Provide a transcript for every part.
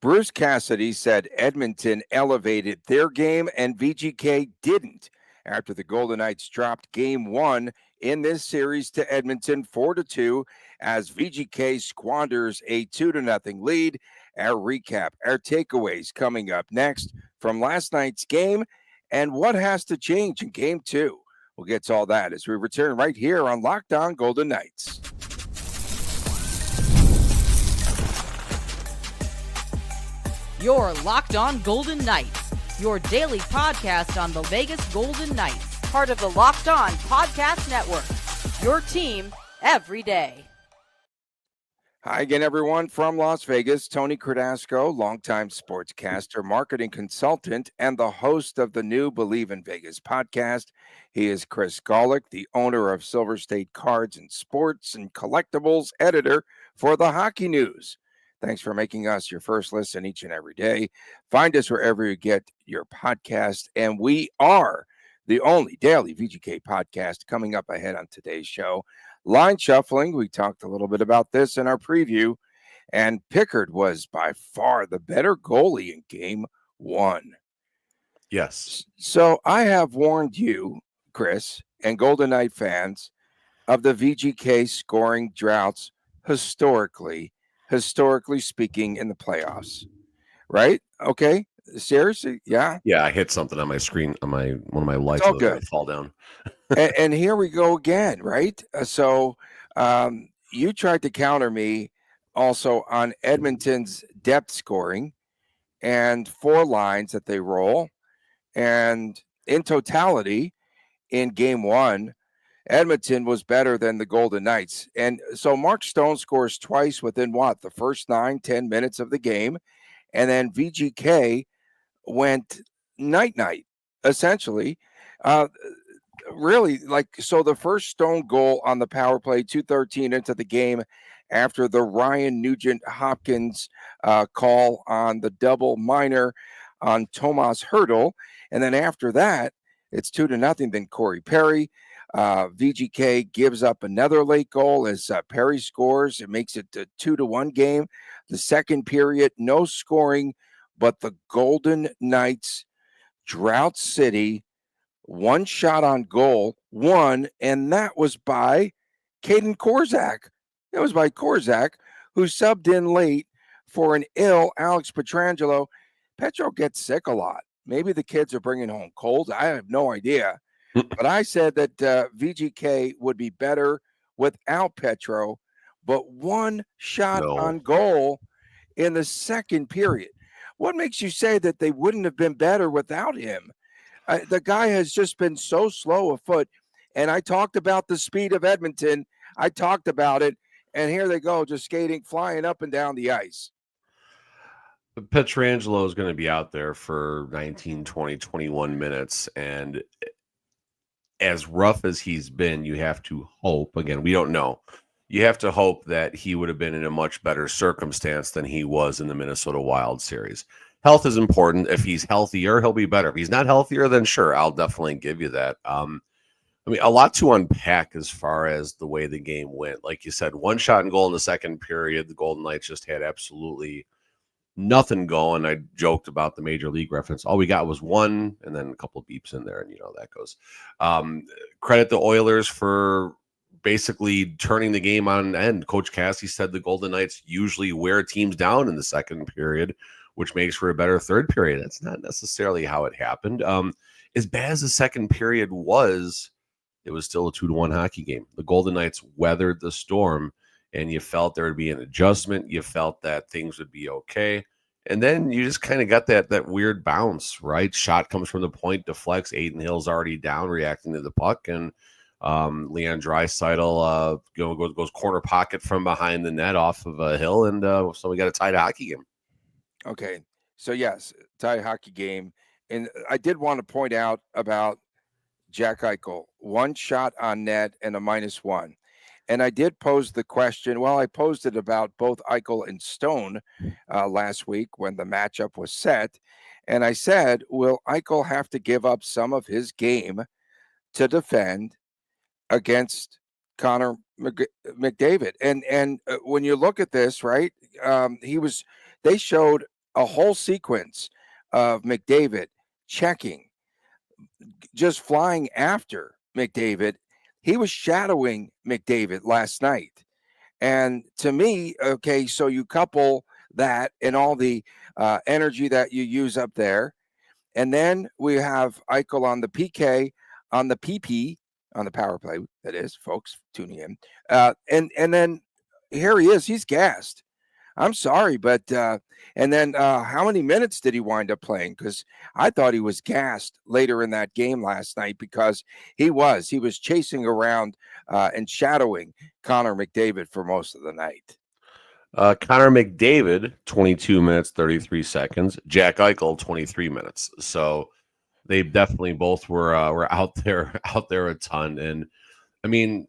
Bruce Cassidy said Edmonton elevated their game and VGK didn't after the Golden Knights dropped game one in this series to Edmonton 4-2 as VGK squanders a 2-0 lead. Our recap, our takeaways coming up next from last night's game and what has to change in game two. We'll get to all that as we return right here on Locked On Golden Knights. You're Locked On Golden Knights, your daily podcast on the Vegas Golden Knights, part of the Locked On Podcast Network, your team every day. Hi again, everyone, from Las Vegas. Tony Cardasco, longtime sportscaster, marketing consultant, and the host of the new Believe in Vegas podcast. He is Chris Golick, the owner of Silver State Cards and Sports and Collectibles editor for the Hockey News. Thanks for making us your first listen each and every day. Find us wherever you get your podcast, and we are the only daily VGK podcast. Coming up ahead on today's show, line shuffling. We talked a little bit about this in our preview, and Pickard was by far the better goalie in game one. Yes. So I have warned you, Chris, and Golden Knight fans of the VGK scoring droughts historically speaking in the playoffs, right? Okay. Seriously. Yeah. Yeah. I hit something on my screen on one of my lights. All good. Fall down. and here we go again. Right. So you tried to counter me also on Edmonton's depth scoring and four lines that they roll. And in totality in game one, Edmonton was better than the Golden Knights. And so Mark Stone scores twice within the first 9-10 minutes of the game. And then VGK went night-night, essentially. Really, so the first Stone goal on the power play, 2:13 into the game, after the Ryan Nugent-Hopkins call on the double minor on Tomas Hertl. And then after that, it's 2-0. Then Corey Perry. VGK gives up another late goal as Perry scores. It makes it a 2-1 game. The second period, no scoring, but the Golden Knights, Drought City, one shot on goal, won, and that was by Caden Korzak. That was by Korzak, who subbed in late for an ill Alex Pietrangelo. Petro gets sick a lot. Maybe the kids are bringing home colds. I have no idea. But I said that VGK would be better without Petro, but one shot on goal in the second period. What makes you say that they wouldn't have been better without him? The guy has just been so slow of foot. And I talked about the speed of Edmonton. I talked about it. And here they go, just skating, flying up and down the ice. Pietrangelo is going to be out there for 19, 20, 21 minutes. And as rough as he's been, you have to hope, again, we don't know. You have to hope that he would have been in a much better circumstance than he was in the Minnesota Wild series. Health is important. If he's healthier, he'll be better. If he's not healthier, then sure, I'll definitely give you that. A lot to unpack as far as the way the game went. Like you said, one shot and goal in the second period. The Golden Knights just had absolutely nothing going. I joked about the Major League reference. All we got was one and then a couple of beeps in there, and that goes. Credit the Oilers for basically turning the game on end. Coach Cassidy said the Golden Knights usually wear teams down in the second period, which makes for a better third period. That's not necessarily how it happened. As bad as the second period was, it was still a 2-1 hockey game. The Golden Knights weathered the storm, and you felt there would be an adjustment. You felt that things would be okay. And then you just kind of got that weird bounce, right? Shot comes from the point, deflects. Adin Hill's already down, reacting to the puck. And Leon Draisaitl goes corner pocket from behind the net off of a Hill. And so we got a tied hockey game. Okay. So, yes, tied hockey game. And I did want to point out about Jack Eichel, one shot on net and a -1. And I did pose the question. Well, I posed it about both Eichel and Stone last week when the matchup was set. And I said, will Eichel have to give up some of his game to defend against Connor McDavid? And when you look at this, right, they showed a whole sequence of McDavid checking, just flying after McDavid. He was shadowing McDavid last night. And to me, okay, so you couple that and all the energy that you use up there. And then we have Eichel on the PK, on the PP, on the power play, that is, folks, tuning in. And then here he is. He's gassed. I'm sorry, but and then how many minutes did he wind up playing? Because I thought he was gassed later in that game last night because he was chasing around and shadowing Connor McDavid for most of the night. Connor McDavid, 22 minutes, 33 seconds. Jack Eichel, 23 minutes. So they definitely both were out there a ton. And I mean,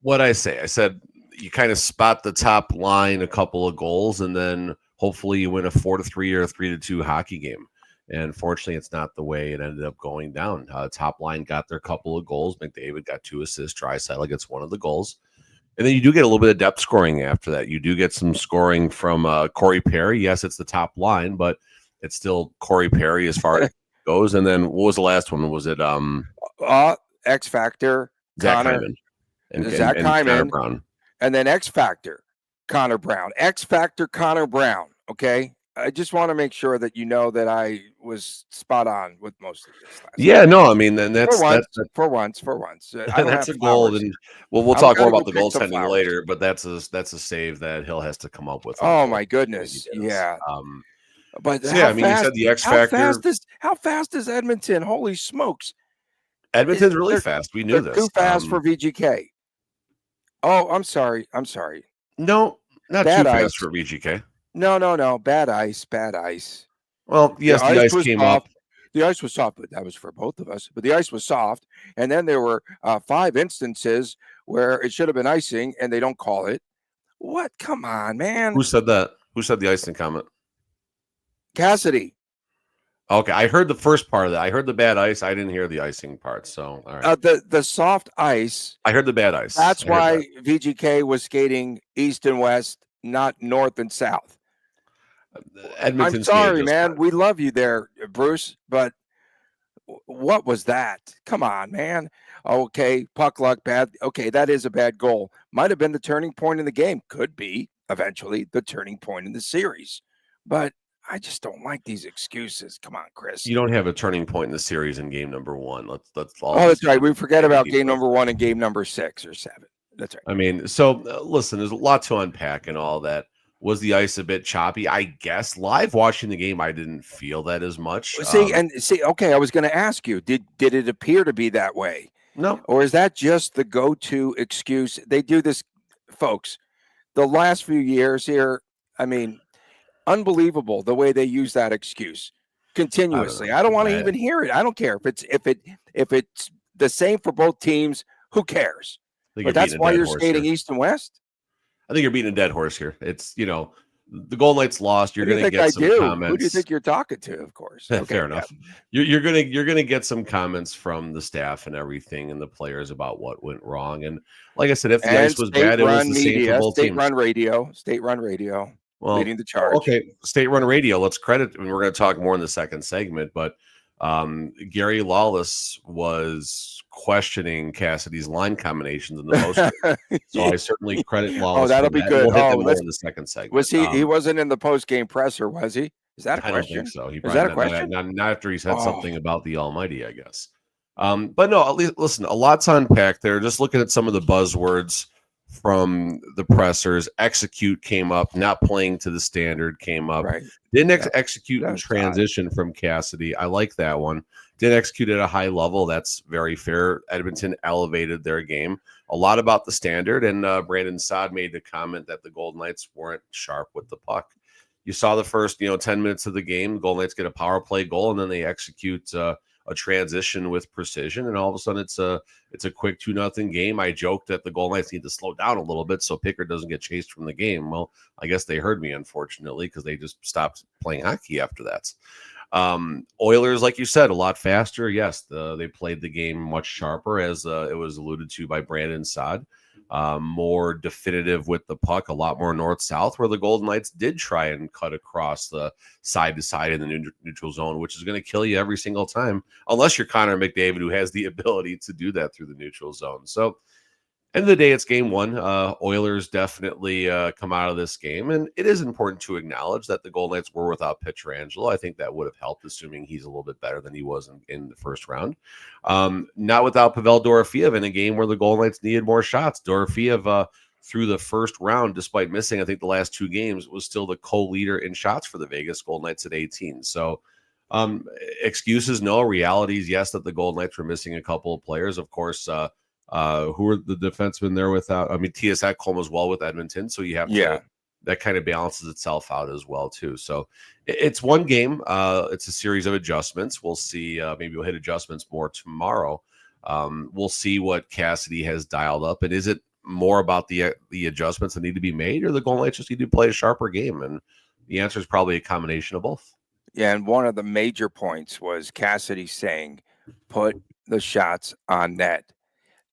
what I said, you kind of spot the top line, a couple of goals, and then hopefully you win a 4-3 or a 3-2 hockey game. And fortunately, it's not the way it ended up going down. Top line got their couple of goals. McDavid got 2 assists. Draisaitl gets one of the goals. And then you do get a little bit of depth scoring after that. You do get some scoring from Corey Perry. Yes, it's the top line, but it's still Corey Perry as far as it goes. And then what was the last one? Was it X Factor, Zach Connor, Hyman and Zach Hyman, Connor Brown. And then X Factor, Connor Brown. X Factor, Connor Brown. Okay. I just want to make sure that you know that I was spot on with most of this. Yeah, no, I mean, then that's for once. That's a goal. And we'll talk more about the goaltending later, but that's a save that Hill has to come up with. Oh my goodness, yeah. But so, yeah, I mean, you said the X Factor. How fast is Edmonton? Holy smokes! Edmonton's really fast. We knew this. Too fast for VGK. Oh, I'm sorry. No, not too fast for VGK. No. Bad ice. Well, yes, the ice came up. The ice was soft, but that was for both of us. But the ice was soft. And then there were 5 instances where it should have been icing and they don't call it. What? Come on, man. Who said that? Who said the icing comment? Cassidy. Okay, I heard the first part of that. I heard the bad ice. I didn't hear the icing part. So, all right. The soft ice. I heard the bad ice. That's why VGK was skating east and west, not north and south. I'm sorry, man. We love you there, Bruce, but what was that? Come on, man. Okay, puck luck, bad. Okay, that is a bad goal. Might have been the turning point in the game. Could be eventually the turning point in the series. But I just don't like these excuses. Come on, Chris. You don't have a turning point in the series in game number 1. Let's all. Oh, that's right. We forget about game number 1 and game number 6 or 7. That's right. I mean, so listen, there's a lot to unpack and all that. Was the ice a bit choppy? I guess live watching the game, I didn't feel that as much. See, okay, I was going to ask you, did it appear to be that way? No. Or is that just the go-to excuse? They do this, folks, the last few years here, I mean, unbelievable the way they use that excuse continuously. I don't want to even hear it. I don't care if it's the same for both teams. Who cares? But that's why you're skating east and west. I think you're beating a dead horse here. It's, the Golden Knights lost. You're going to get some comments. Who do you think you're talking to? Of course. Okay, fair enough. Yeah. You're gonna get some comments from the staff and everything and the players about what went wrong. And like I said, if the ice was bad, it was the same for both teams. State-run radio. Well, leading the charge. Okay, state-run radio. Let's credit, and we're going to talk more in the second segment, but Gary Lawless was questioning Cassidy's line combinations in the post. So I certainly credit Lawless. Oh, that'll be good. We'll hit them more in the second segment. Was he wasn't in the post-game presser, was he? Is that a question? I don't think so. Is that a question? Not after he said something about the Almighty, I guess. But no, at least, listen, a lot to unpack there. Just looking at some of the buzzwords from the pressers. Execute came up, not playing to the standard came up. Right. Didn't execute in transition from Cassidy. I like that one. Didn't execute at a high level. That's very fair. Edmonton elevated their game. A lot about the standard, and Brandon Saad made the comment that the Golden Knights weren't sharp with the puck. You saw the first 10 minutes of the game. The Golden Knights get a power play goal, and then they execute a transition with precision, and all of a sudden it's a quick 2-0 game. I joked that the Golden Knights need to slow down a little bit so Pickard doesn't get chased from the game. Well, I guess they heard me, unfortunately, because they just stopped playing hockey after that. Oilers, like you said, a lot faster. Yes, they played the game much sharper, as it was alluded to by Brandon Saad. more definitive with the puck, a lot more north-south, where the Golden Knights did try and cut across the side-to-side in the neutral zone, which is going to kill you every single time, unless you're Connor McDavid, who has the ability to do that through the neutral zone. So, end of the day, it's game one. Oilers definitely come out of this game, and it is important to acknowledge that the Golden Knights were without Pietrangelo. I think that would have helped, assuming he's a little bit better than he was in the first round. Not without Pavel Dorofeev in a game where the Golden Knights needed more shots. Dorofeev, through the first round, despite missing, I think, the last two games, was still the co-leader in shots for the Vegas Golden Knights at 18. So, excuses, no. Realities, yes, that the Golden Knights were missing a couple of players. Of course, who are the defensemen there without? I mean, T.S. Ekholm as well with Edmonton, so you have to, that kind of balances itself out as well too. So it's one game. It's a series of adjustments. We'll see. Maybe we'll hit adjustments more tomorrow. We'll see what Cassidy has dialed up, and is it more about the adjustments that need to be made, or the Golden Knights just need to play a sharper game? And the answer is probably a combination of both. Yeah, and one of the major points was Cassidy saying, "Put the shots on net."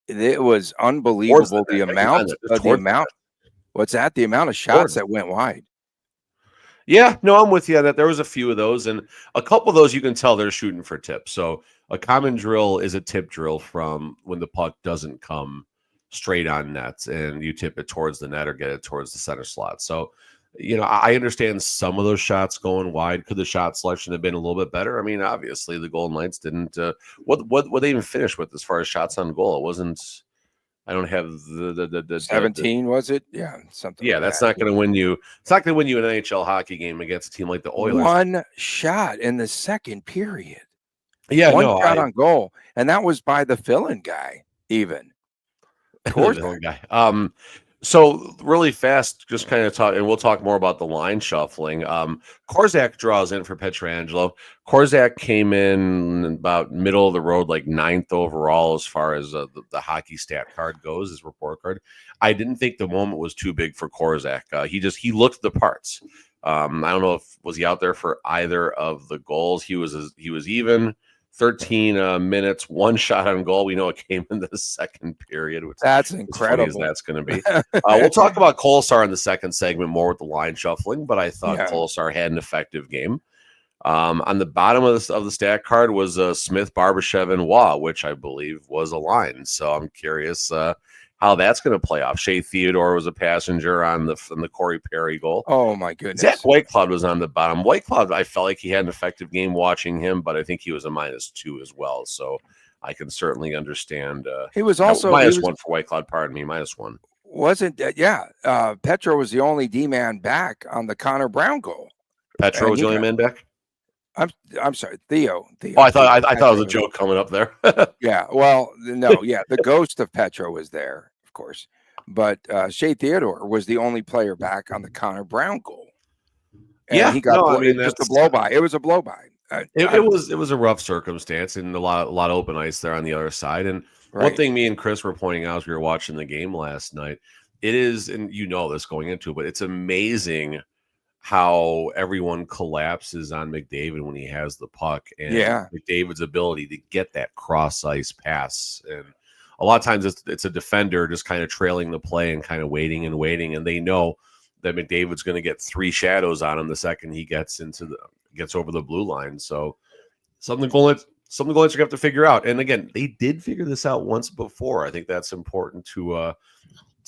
It was unbelievable the amount. What's that? The amount of shots that went wide. Yeah, no, I'm with you on that. There was a few of those, and a couple of those you can tell they're shooting for tips. So a common drill is a tip drill from when the puck doesn't come straight on net, and you tip it towards the net or get it towards the center slot. So, I understand some of those shots going wide. Could the shot selection have been a little bit better? I mean, obviously the Golden Knights didn't. What they even finished with as far as shots on goal? It wasn't. I don't have the 17, was it? Yeah, something. Yeah, that's not going to win you. It's not going to win you an NHL hockey game against a team like the Oilers. One shot in the second period. Yeah, one shot on goal, and that was by the fill-in guy. Even. The guy. So really fast, just kind of talk, and we'll talk more about the line shuffling. Korczak draws in for Pietrangelo. Korczak came in about middle of the road, like 9th overall as far as the hockey stat card goes, his report card. I didn't think the moment was too big for Korczak. He looked the parts. I don't know was he out there for either of the goals. He was even. 13 minutes, one shot on goal. We know it came in the second period, which that's incredible. As that's going to be. We'll talk about Kolesar in the second segment more with the line shuffling, but I thought Kolesar had an effective game. On the bottom of the stat card was Smith, Barbashev, and Waugh, which I believe was a line. So I'm curious how that's going to play off. Shea Theodore was a passenger on the Corey Perry goal. Oh my goodness! Zach Whitecloud was on the bottom. Whitecloud, I felt like he had an effective game watching him, but I think he was a -2 as well. So I can certainly understand. He was also -1 for Whitecloud. Pardon me, -1. Wasn't Petro was the only D-man back on the Connor Brown goal. Petro was the only man back. I'm sorry, Theo. Oh, I thought it was a joke coming up there. Yeah, well, no, the ghost of Petro was there, of course, but Shea Theodore was the only player back on the Connor Brown goal. And he got just a blow by. It was a blow by. It was a rough circumstance and a lot of open ice there on the other side. And one thing me and Chris were pointing out as we were watching the game last night, it is, and this going into it, but it's amazing how everyone collapses on McDavid when he has the puck, and McDavid's ability to get that cross ice pass. And a lot of times it's a defender just kind of trailing the play and kind of waiting, and they know that McDavid's going to get 3 shadows on him the second he gets over the blue line. So some of the goalies are going to have to figure out. And again, they did figure this out once before. I think that's important to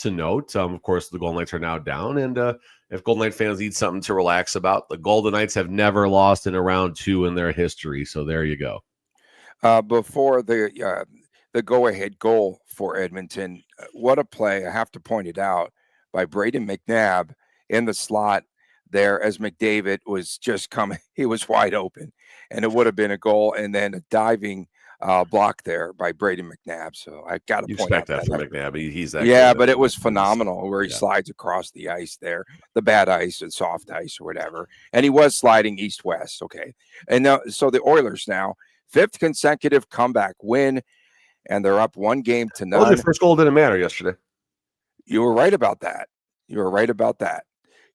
note. Of course, the Golden Knights are now down, and if Golden Knight fans need something to relax about, the Golden Knights have never lost in a round 2 in their history. So there you go. Before the go-ahead goal for Edmonton, what a play! I have to point it out by Braden McNabb in the slot there as McDavid was just coming. He was wide open, and it would have been a goal. And then a diving block there by Braden McNabb. So I got to point out that from McNabb. He's that. Yeah, but it was phenomenal where he slides across the ice there, the bad ice and soft ice or whatever, and he was sliding east-west. Okay, and so the Oilers now 5th consecutive comeback win, and they're up 1-0. Well, the first goal didn't matter yesterday. You were right about that.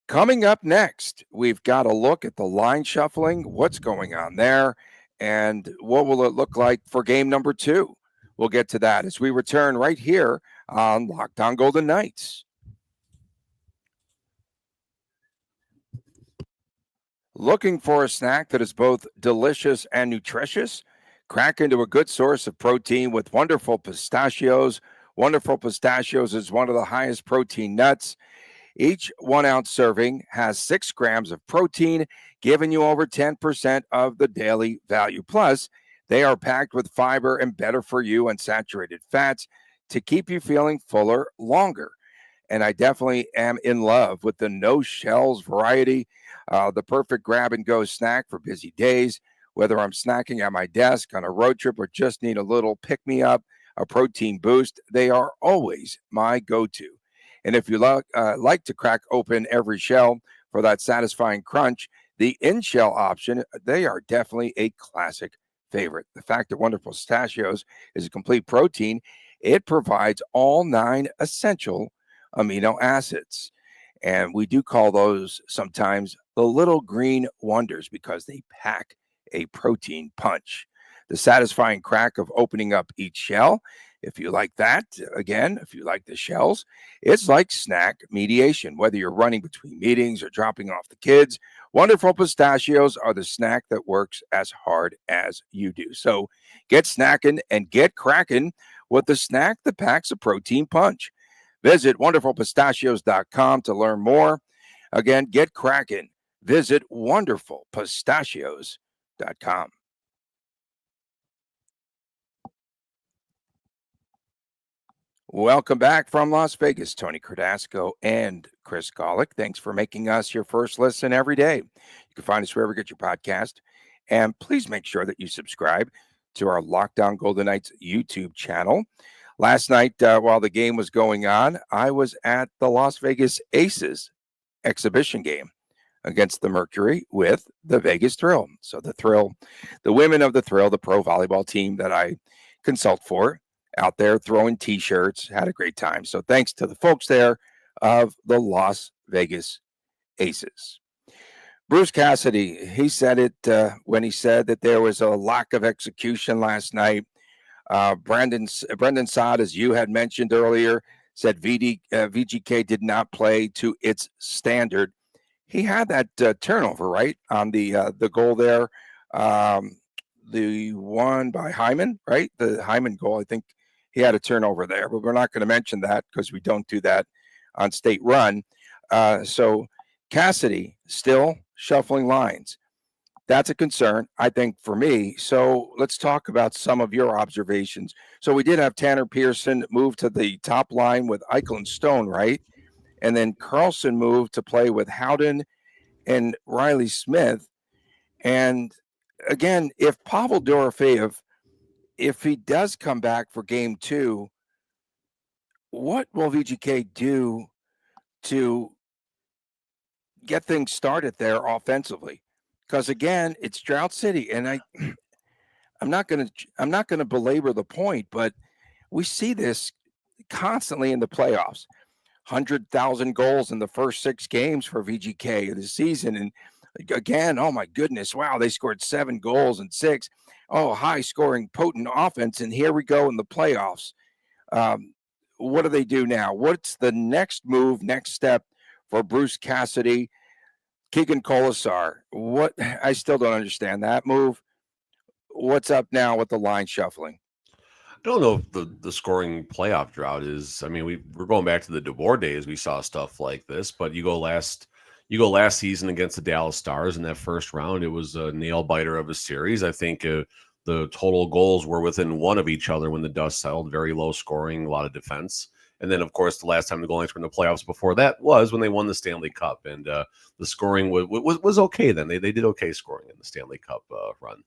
Coming up next, we've got a look at the line shuffling, what's going on there, and what will it look like for game number 2. We'll get to that as we return right here on Locked On Golden Knights. Looking for a snack that is both delicious and nutritious? Crack into a good source of protein with Wonderful Pistachios. Wonderful Pistachios is one of the highest protein nuts. Each 1 ounce serving has 6 grams of protein, giving you over 10% of the daily value. Plus, they are packed with fiber and better for you unsaturated fats to keep you feeling fuller longer. And I definitely am in love with the no shells variety, the perfect grab and go snack for busy days. Whether I'm snacking at my desk, on a road trip, or just need a little pick me up, a protein boost, they are always my go to. And if you like to crack open every shell for that satisfying crunch, the in shell option, they are definitely a classic favorite. The fact that Wonderful Pistachios is a complete protein, it provides all 9 essential amino acids. And we do call those sometimes the little green wonders because they pack a protein punch. The satisfying crack of opening up each shell, if you like that, again, if you like the shells, it's like snack mediation. Whether you're running between meetings or dropping off the kids, Wonderful Pistachios are the snack that works as hard as you do. So get snacking and get cracking with the snack that packs a protein punch. Visit wonderfulpistachios.com to learn more. Again, get cracking. Visit wonderfulpistachios.com. Welcome back from Las Vegas, Tony Cardasco and Chris Golick. Thanks for making us your first listen every day. You can find us wherever you get your podcast. And please make sure that you subscribe to our Locked On Golden Knights YouTube channel. Last night, while the game was going on, I was at the Las Vegas Aces exhibition game against the Mercury with the Vegas Thrill. So the Thrill, the women of the Thrill, the pro volleyball team that I consult for, out there throwing T-shirts, had a great time. So thanks to the folks there of the Las Vegas Aces. Bruce Cassidy, he said it when he said that there was a lack of execution last night. Brendan Saad, as you had mentioned earlier, said VGK did not play to its standard. He had that turnover, right, on the goal there, the one by Hyman, right? The Hyman goal, I think he had a turnover there, but we're not going to mention that because we don't do that on State Run. So Cassidy still shuffling lines. That's a concern, I think, for me. So let's talk about some of your observations. So we did have Tanner Pearson move to the top line with Eichel and Stone, right? And then Carlson moved to play with Howden and Riley Smith. And again, if Pavel Dorofeyev, if he does come back for game 2, what will VGK do to get things started there offensively? Because again, it's Drought City, and I'm not gonna belabor the point, but we see this constantly in the playoffs. 100,000 goals in the first 6 games for VGK of the season, and again, oh my goodness, wow, they scored 7 goals in 6. Oh, high scoring, potent offense, and here we go in the playoffs. What do they do now? What's the next move, next step for Bruce Cassidy? Keegan Colasar, what? I still don't understand that move. What's up now with the line shuffling? I don't know if the scoring playoff drought is. I mean, we're going back to the DeBoer days. We saw stuff like this, but you go last season against the Dallas Stars in that first round. It was a nail biter of a series. I think the total goals were within 1 of each other when the dust settled. Very low scoring, a lot of defense. And then, of course, the last time the goal lines were in the playoffs before that was when they won the Stanley Cup. And the scoring was okay then. They did okay scoring in the Stanley Cup run.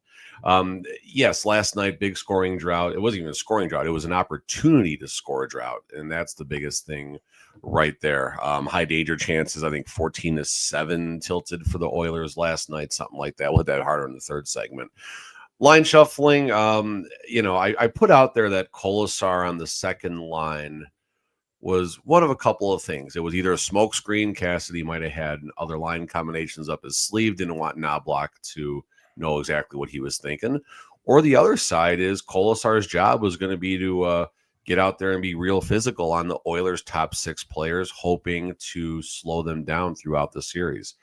Yes, last night, big scoring drought. It wasn't even a scoring drought. It was an opportunity to score a drought. And that's the biggest thing right there. High danger chances, I think 14-7 tilted for the Oilers last night, something like that. We'll hit that harder in the third segment. Line shuffling, I put out there that Colasar on the second line was one of a couple of things. It was either a smoke screen. Cassidy might have had other line combinations up his sleeve, didn't want Knobloch to know exactly what he was thinking. Or the other side is Colasar's job was going to be to get out there and be real physical on the Oilers' top 6 players, hoping to slow them down throughout the series.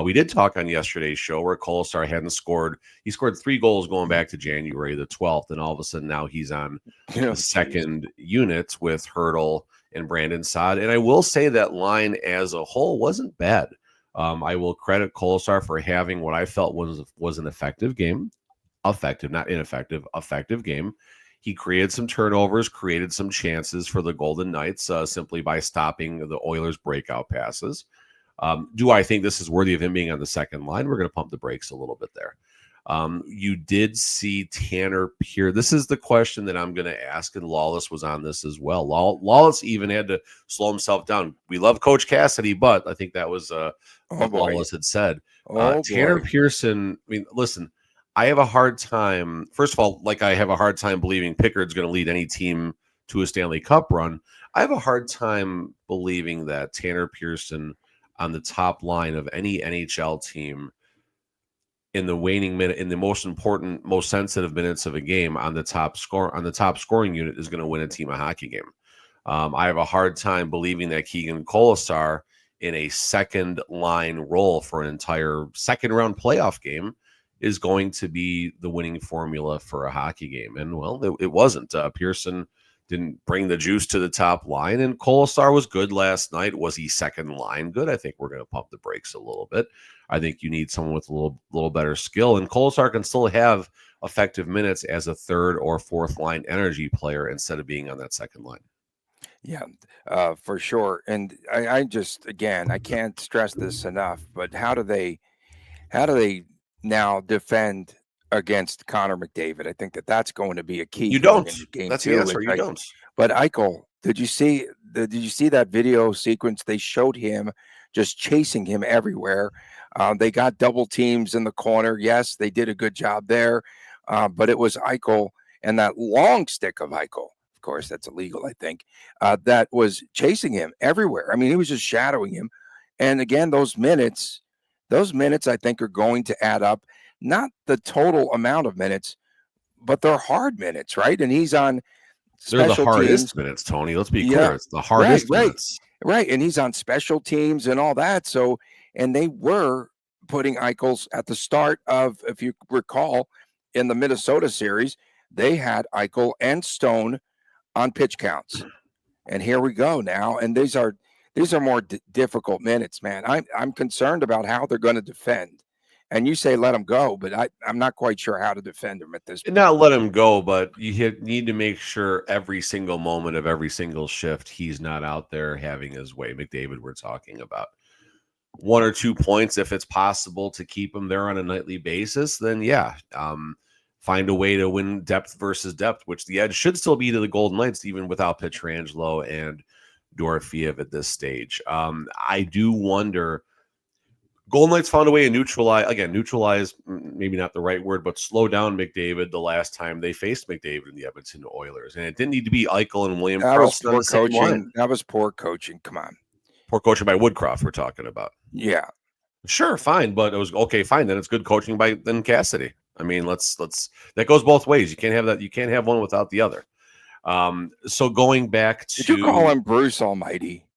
We did talk on yesterday's show where Kolesar hadn't scored. He scored 3 goals going back to January the 12th, and all of a sudden now he's on the second unit with Hurdle and Brandon Saad. And I will say that line as a whole wasn't bad. I will credit Kolesar for having what I felt was an effective game. Effective, not ineffective, effective game. He created some turnovers, created some chances for the Golden Knights simply by stopping the Oilers' breakout passes. Do I think this is worthy of him being on the second line? We're going to pump the brakes a little bit there. You did see Tanner Pierce. This is the question that I'm going to ask, and Lawless was on this as well. Lawless even had to slow himself down. We love Coach Cassidy, but I think that was what Lawless had said. Tanner Pearson, I mean, listen, I have a hard time. First of all, like I have a hard time believing Pickard's going to lead any team to a Stanley Cup run. I have a hard time believing that Tanner Pearson on the top line of any NHL team in the waning minute, in the most important, most sensitive minutes of a game on the top scoring unit is going to win a team a hockey game. I have a hard time believing that Keegan Kolesar in a second line role for an entire second round playoff game is going to be the winning formula for a hockey game. And well, it wasn't. Pearson didn't bring the juice to the top line, and Kolesar was good last night. Was he second line good? I think we're going to pump the brakes a little bit. I think you need someone with a little better skill, and Kolesar can still have effective minutes as a third or fourth line energy player instead of being on that second line. Yeah, for sure. And I just, again, I can't stress this enough, but how do they now defend against Connor McDavid? I think that's going to be a key. You don't. Game that's two. The answer. You don't. But Eichel, did you see that video sequence? They showed him just chasing him everywhere. They got double teams in the corner. Yes, they did a good job there. But it was Eichel and that long stick of Eichel. Of course, that's illegal, I think. That was chasing him everywhere. I mean, he was just shadowing him. And again, those minutes, I think, are going to add up. Not the total amount of minutes, but they're hard minutes, right? And he's on special teams. They're the hardest minutes, Tony. Let's be clear. It's the hardest minutes. Right. And he's on special teams and all that. So, and they were putting Eichel at the start of, if you recall, in the Minnesota series, they had Eichel and Stone on pitch counts. And here we go now. And these are more difficult minutes, man. I'm concerned about how they're going to defend. And you say let him go, but I'm not quite sure how to defend him at this point. Not let him go, but you need to make sure every single moment of every single shift he's not out there having his way. McDavid, we're talking about 1 or 2 points if it's possible to keep him there on a nightly basis. Then find a way to win depth versus depth, which the edge should still be to the Golden Knights, even without Pietrangelo and Dorofeev at this stage. I do wonder. Golden Knights found a way to neutralize, maybe not the right word, but slow down McDavid the last time they faced McDavid in the Edmonton Oilers. And it didn't need to be Eichel and William Karlsson on the same line. That was poor coaching. Come on. Poor coaching by Woodcroft we're talking about. Yeah. Sure, fine, but it was okay, fine. Then it's good coaching by then Cassidy. I mean, let's that goes both ways. You can't have that. You can't have one without the other. So going back to, did you call him Bruce Almighty?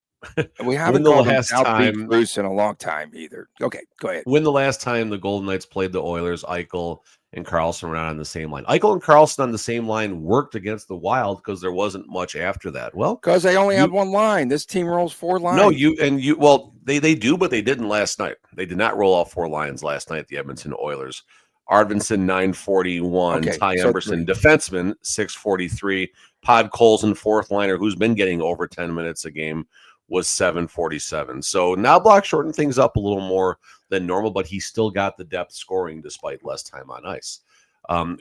We haven't called him Bruce in a long time either. Okay, go ahead. When the last time the Golden Knights played the Oilers, Eichel and Karlsson were not on the same line. Eichel and Karlsson on the same line worked against the Wild because there wasn't much after that. Well, because they only had one line. This team rolls 4 lines. No, well, they do, but they didn't last night. They did not roll all 4 lines last night, the Edmonton Oilers. Arvidsson, 941. Okay, Ty Emberson, defenseman, 643. Pod Colson, fourth liner, who's been getting over 10 minutes a game, was 747. So now Block shortened things up a little more than normal, but he still got the depth scoring despite less time on ice.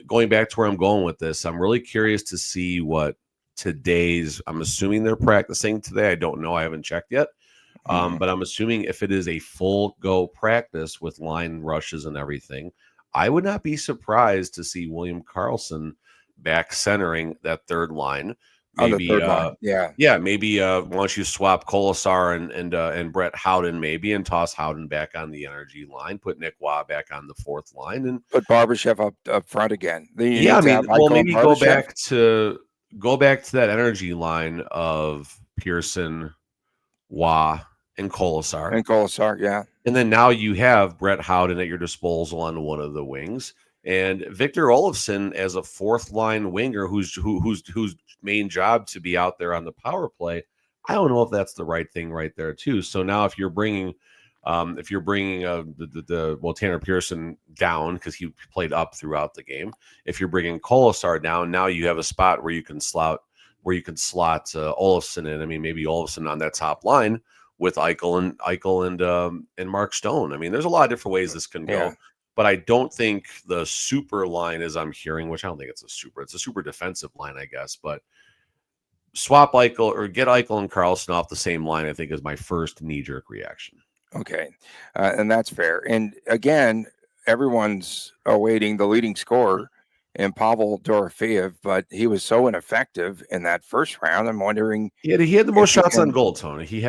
Going back to where I'm going with this, I'm really curious to see what I'm assuming they're practicing today. I don't know. I haven't checked yet. But I'm assuming if it is a full go practice with line rushes and everything, I would not be surprised to see William Karlsson back centering that third line. Maybe, maybe once you swap Kolesar and Brett Howden, maybe, and toss Howden back on the energy line, put Nick Waugh back on the fourth line, and put Barbashev up front again. Maybe go back to go back to that energy line of Pearson, Wah, and Colasar. And Colasar, yeah. And then now you have Brett Howden at your disposal on one of the wings, and Victor Olofsson as a fourth line winger whose main job to be out there on the power play. I don't know if that's the right thing right there too. So now if you're bringing Tanner Pearson down because he played up throughout the game. If you're bringing Colasar down, now you have a spot where you can slot Olofsson in. I mean, maybe Olofsson on that top line with Eichel and Mark Stone. I mean, there's a lot of different ways this can go, but I don't think the super line, as I'm hearing, which I don't think it's a super defensive line, I guess, but swap Eichel or get Eichel and Karlsson off the same line, I think is my first knee-jerk reaction. Okay. And that's fair. And again, everyone's awaiting the leading scorer in Pavel Dorofeyev, but he was so ineffective in that first round. I'm wondering. He had the most shots on goal, Tony. He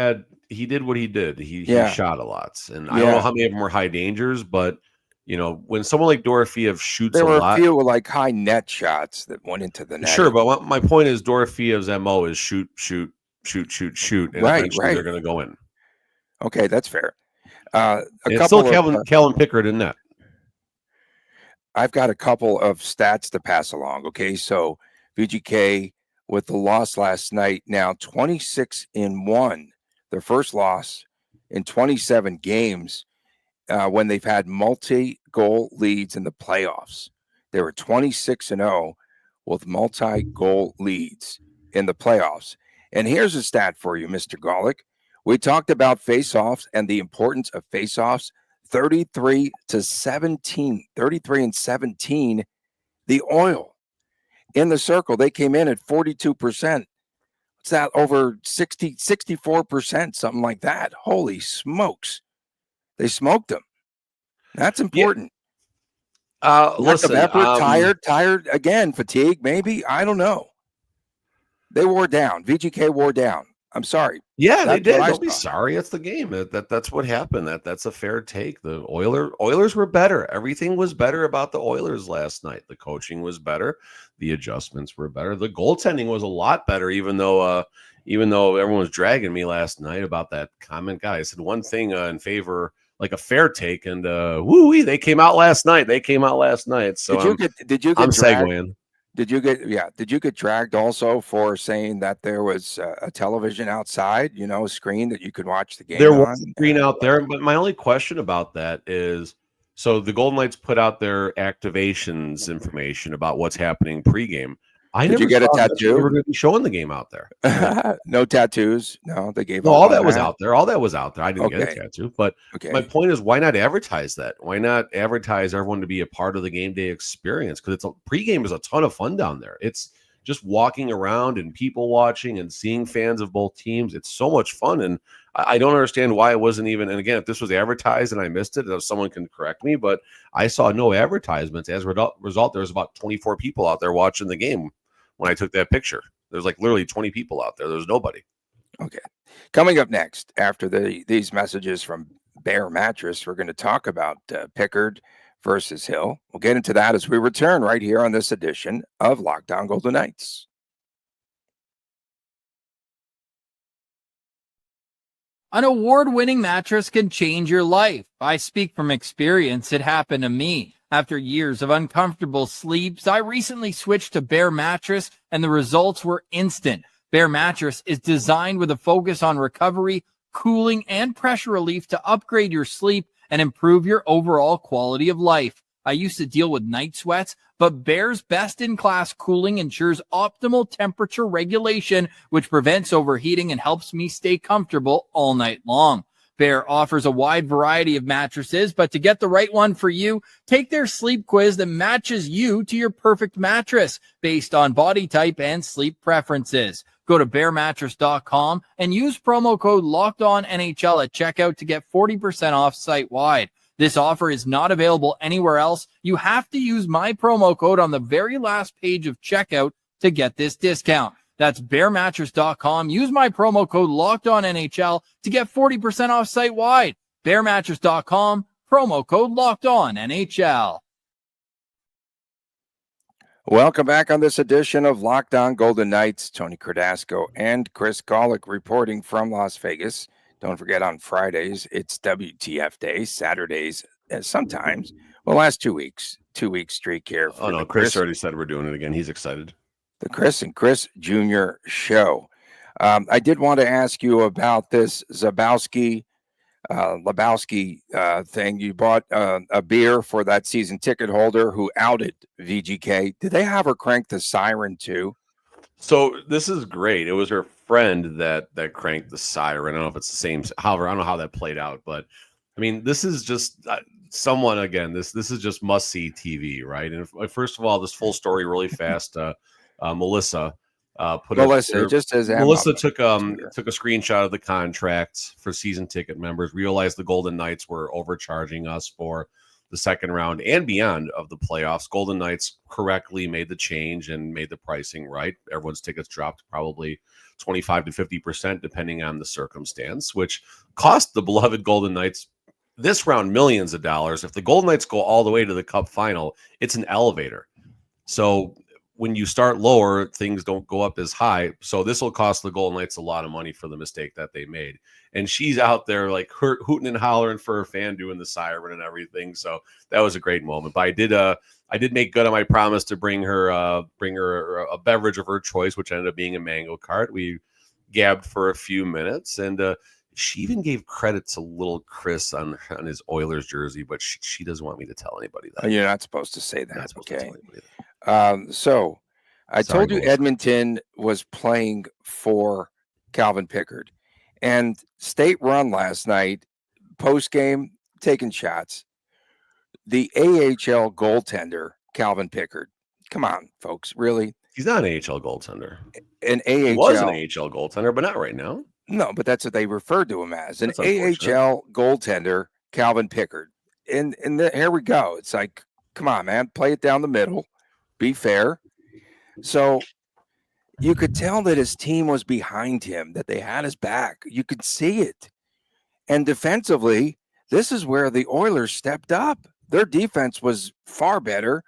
did what he did. He shot a lot. And I don't know how many of them were high dangers, but when someone like Dorofeyev shoots a lot. There were a few like high net shots that went into the net. Sure, but my point is Dorofeyev's MO is shoot, and eventually they're going to go in. Okay, that's fair. It's still Calvin Pickard in net. I've got a couple of stats to pass along. Okay, so VGK with the loss last night, now 26-1, their first loss in 27 games when they've had multi-goal leads in the playoffs. They were 26-0 with multi-goal leads in the playoffs. And here's a stat for you, Mr. Golick. We talked about face-offs and the importance of face-offs. 33 and 17. The Oil in the circle, they came in at 42%. What's that? Over 64%, something like that. Holy smokes. They smoked them. That's important. Listen, effort, tired again, fatigue, maybe. I don't know. They wore down. VGK wore down. I'm sorry. Yeah, they did. Don't be sorry. It's the game. That's what happened. That's a fair take. The Oilers were better. Everything was better about the Oilers last night. The coaching was better. The adjustments were better. The goaltending was a lot better, even though everyone was dragging me last night about that comment. God, I said one thing in favor, like a fair take, and they came out last night. So did you get I'm segueing. Did you get dragged also for saying that there was a television outside, a screen that you could watch the game there on? was a screen out there, but my only question about that is, so the Golden Knights put out their activations information about what's happening pregame. Did you get a tattoo? They were going to be showing the game out there. No tattoos. No, they gave. All that was out there. I didn't get a tattoo. But my point is, why not advertise that? Why not advertise everyone to be a part of the game day experience? Because pregame is a ton of fun down there. It's just walking around and people watching and seeing fans of both teams. It's so much fun, and I don't understand why it wasn't even. And again, if this was advertised and I missed it, if someone can correct me, but I saw no advertisements. As a result, there was about 24 people out there watching the game. When I took that picture, there's like literally 20 people out there. There's nobody. Okay. Coming up next, after these messages from Bear Mattress, we're going to talk about Pickard versus Hill. We'll get into that as we return right here on this edition of Locked On Golden Knights. An award-winning mattress can change your life. I speak from experience. It happened to me. After years of uncomfortable sleeps, I recently switched to Bear Mattress, and the results were instant. Bear Mattress is designed with a focus on recovery, cooling, and pressure relief to upgrade your sleep and improve your overall quality of life. I used to deal with night sweats, but Bear's best-in-class cooling ensures optimal temperature regulation, which prevents overheating and helps me stay comfortable all night long. Bear offers a wide variety of mattresses, but to get the right one for you, take their sleep quiz that matches you to your perfect mattress based on body type and sleep preferences. Go to bearmattress.com and use promo code LOCKEDONNHL at checkout to get 40% off site-wide. This offer is not available anywhere else. You have to use my promo code on the very last page of checkout to get this discount. That's bearmattress.com. Use my promo code LOCKEDONNHL to get 40% off site-wide. Bearmattress.com, promo code LOCKEDONNHL. Welcome back on this edition of Locked On Golden Knights. Tony Cardasco and Chris Golick reporting from Las Vegas. Don't forget, on Fridays, it's WTF Day. Saturdays, sometimes. Well, last 2 weeks, 2 week streak here for no, the Chris already said we're doing it again. He's excited. The Chris and Chris Jr. show. I did want to ask you about this Lebowski thing. You bought a beer for that season ticket holder who outed VGK. Did they have her crank the siren too? So this is great. It was her friend that cranked the siren. I don't know if it's the same. However, I don't know how that played out, but I mean, this is just someone again. This is just must see TV, right? And first of all, this full story really fast. Melissa Melissa took a screenshot of the contracts for season ticket members, realized the Golden Knights were overcharging us for the second round and beyond of the playoffs. Golden Knights correctly made the change and made the pricing right. Everyone's tickets dropped probably 25 to 50%, depending on the circumstance, which cost the beloved Golden Knights this round millions of dollars. If the Golden Knights go all the way to the Cup final, it's an elevator. So when you start lower, things don't go up as high. So this will cost the Golden Knights a lot of money for the mistake that they made. And she's out there like hooting and hollering for her fan, doing the siren and everything. So that was a great moment. But I did make good on my promise to bring her a beverage of her choice, which ended up being a mango cart. We gabbed for a few minutes, and she even gave credit to little Chris on his Oilers jersey, but she doesn't want me to tell anybody that. You're not supposed to say that. Not supposed to tell anybody that. So I told you Melissa. Edmonton was playing for Calvin Pickard, and State run last night, post game, taking shots. The AHL goaltender, Calvin Pickard. Come on, folks, really? He's not an AHL goaltender. An AHL He was an AHL goaltender, but not right now. No, but that's what they referred to him as. An AHL goaltender, Calvin Pickard. And here we go. It's like, come on, man, play it down the middle. Be fair. So you could tell that his team was behind him, that they had his back. You could see it. And defensively, this is where the Oilers stepped up. Their defense was far better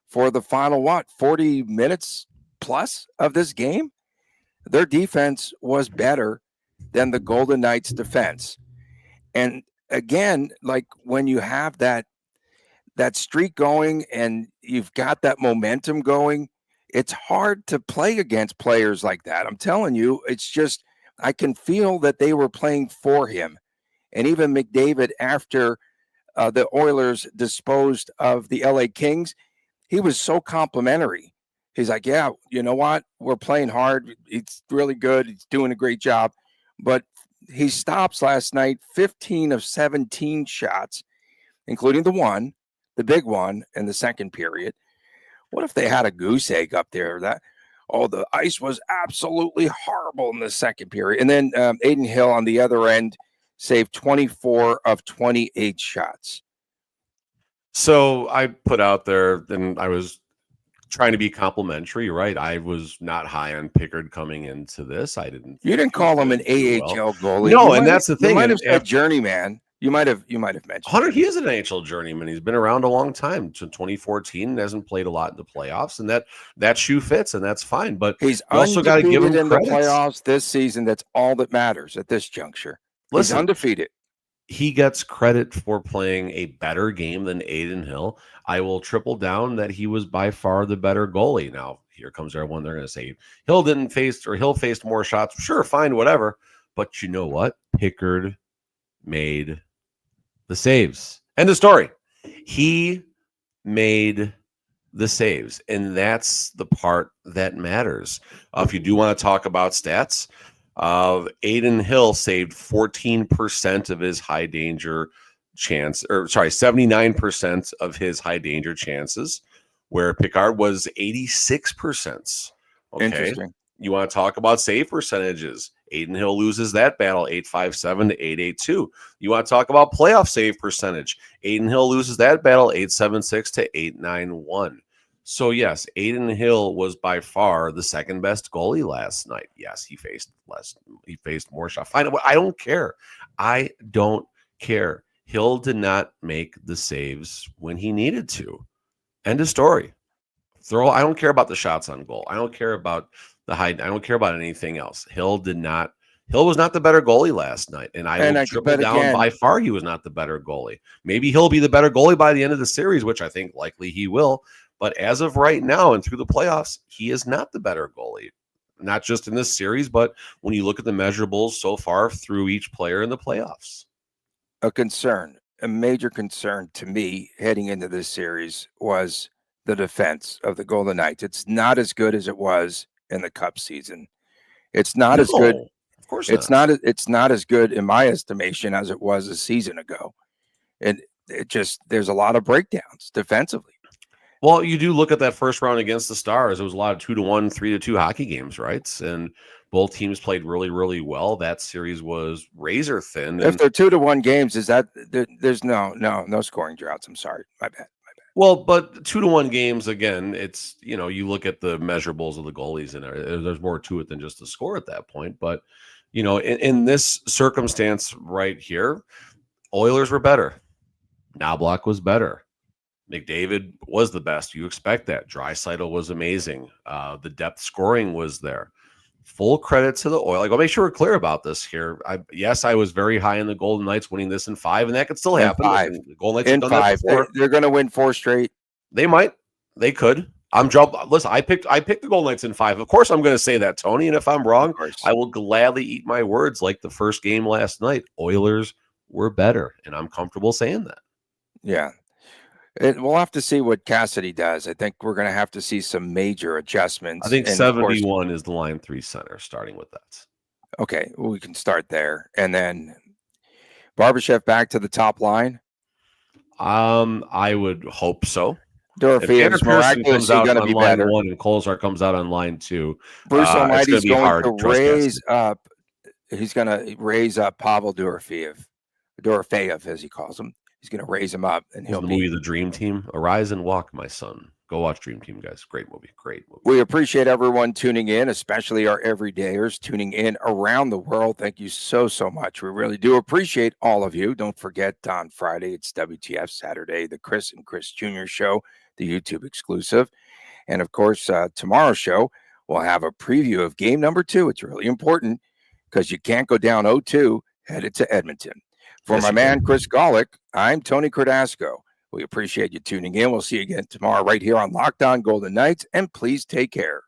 for the final, 40 minutes plus of this game. Their defense was better than the Golden Knights' defense. And again, like when you have that streak going and you've got that momentum going, it's hard to play against players like that. I'm telling you, it's just, I can feel that they were playing for him. And even McDavid, after the Oilers disposed of the LA Kings, he was so complimentary. He's like, yeah, you know what? We're playing hard. It's really good. He's doing a great job. But he stops last night, 15 of 17 shots, including the big one in the second period. What if they had a goose egg up there? The ice was absolutely horrible in the second period. And then Adin Hill on the other end saved 24 of 28 shots. So I put out there, and I was trying to be complimentary, right? I was not high on Pickard coming into this. You didn't call him an AHL goalie. No, and that's the thing. You might have said journeyman. You might have mentioned Hunter. He is an NHL journeyman. He's been around a long time, to 2014, and hasn't played a lot in the playoffs, and that shoe fits, and that's fine. But he's also got to give him in credits. The playoffs this season. That's all that matters at this juncture. He's undefeated. He gets credit for playing a better game than Adin Hill. I will triple down that he was by far the better goalie. Now, here comes everyone. They're going to say Hill faced more shots. Sure, fine, whatever. But you know what? Pickard made the saves. End of story. He made the saves, and that's the part that matters. If you do want to talk about stats, Adin Hill saved 14% of his high danger chance, 79% of his high danger chances, where Pickard was 86%. Okay. Interesting. You want to talk about save percentages? Adin Hill loses that battle, 857 to 882. You want to talk about playoff save percentage? Adin Hill loses that battle, 876 to 891. So yes, Adin Hill was by far the second best goalie last night. Yes, he faced less. He faced more shots. I don't care. I don't care. Hill did not make the saves when he needed to. End of story. I don't care about the shots on goal. I don't care about the height. I don't care about anything else. Hill was not the better goalie last night, and will triple but down. again, By far, he was not the better goalie. Maybe he'll be the better goalie by the end of the series, which I think likely he will. But as of right now and through the playoffs, he is not the better goalie. Not just in this series, but when you look at the measurables so far through each player in the playoffs. a major concern to me heading into this series was the defense of the Golden Knights. It's not as good as it was in the Cup season. It's not as good. Of course It's not. It's not as good in my estimation as it was a season ago. And there's a lot of breakdowns defensively. Well, you do look at that first round against the Stars. It was a lot of 2-1, 3-2 hockey games, right? And both teams played really, really well. That series was razor thin. If they're 2-1 games, there's no scoring droughts. I'm sorry, my bad. Well, but 2-1 games again. It's you look at the measurables of the goalies, and there's more to it than just the score at that point. But in this circumstance right here, Oilers were better. Knobloch was better. McDavid was the best. You expect that. Draisaitl was amazing. The depth scoring was there. Full credit to the Oilers. I'll make sure we're clear about this here. I was very high in the Golden Knights winning this in 5, and that could still happen. The Golden Knights in have done 5. that before. They're going to win 4 straight. They might. They could. Listen, I picked the Golden Knights in 5. Of course, I'm going to say that, Tony. And if I'm wrong, I will gladly eat my words like the first game last night. Oilers were better, and I'm comfortable saying that. Yeah. We'll have to see what Cassidy does. I think we're going to have to see some major adjustments. I think 71 is the line 3 center, starting with that. Okay, we can start there. And then Barbashev back to the top line. I would hope so. Dorofeyev is miraculously going to be line better. 1 and Kolzar comes out on line 2. Bruce Almighty's going to raise Cassidy. up. He's going to raise up Pavel Dorofeyev, as he calls him. He's going to raise him up, and he'll the movie The Dream Team. Arise and walk, my son. Go watch Dream Team, guys. Great movie. We appreciate everyone tuning in, especially our everydayers tuning in around the world. Thank you so much. We really do appreciate all of you. Don't forget, on Friday, it's WTF. Saturday, the Chris and Chris Jr. show, the YouTube exclusive. And, of course, tomorrow's show, we'll have a preview of game number 2. It's really important because you can't go down 0-2 headed to Edmonton. For my man, Chris Golick, I'm Tony Cardasco. We appreciate you tuning in. We'll see you again tomorrow right here on Locked On Golden Knights, and please take care.